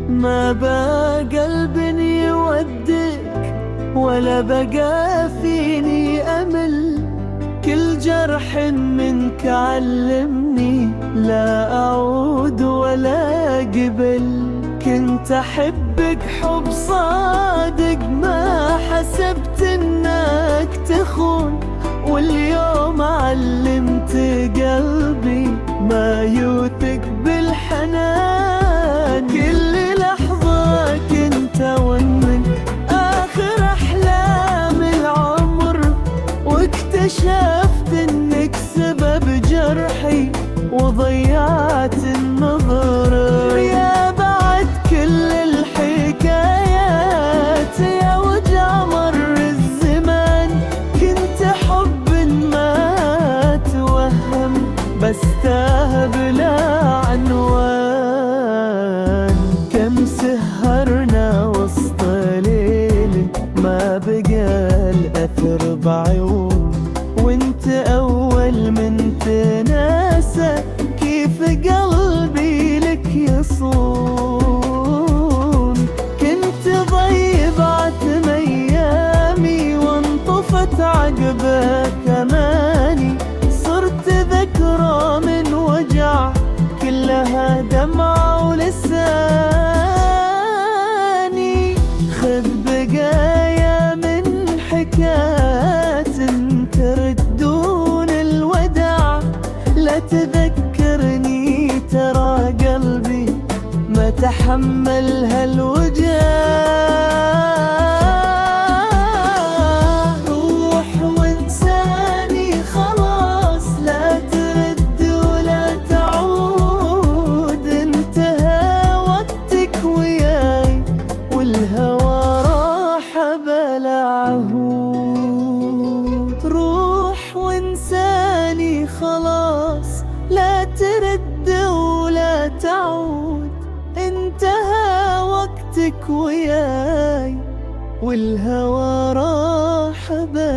ما بقى قلب يودك ولا بقى فيني أمل، كل جرح منك علمني لا أعود ولا قبل. كنت أحبك حب صادق، ما حسبت إنك تخون، واليوم علمت قلبي ما يوثق بالحنان. كل لحظة كنت ومن آخر أحلام العمر، واكتشفت إنك سبب جرحي وضيعت النظر. يا بعد كل الحكايات يا وجع مر الزمان، كنت حب ما توهم بس تاه بلا عنوان. كم سهرنا وسط ليل ما بقى الأثر بعيون، وانت أول من تناسى كيف قلبي لك يصون. كنت ضيعت أيامي وانطفت عقبك أماني، صرت ذكرى من وجع كلها دمعة ولساني. خذ بقايا من حكايات تردون الوداع، لا تذكرني ترى قلبي ما تحمل هالوجع. روح وانساني خلاص، لا ترد ولا تعود، انتهى وقتك وياي والهوى راح بلا عهود. روح وانساني خلاص، لا ترد ولا تعود، انتهى وقتك وياي والهوى راح بلا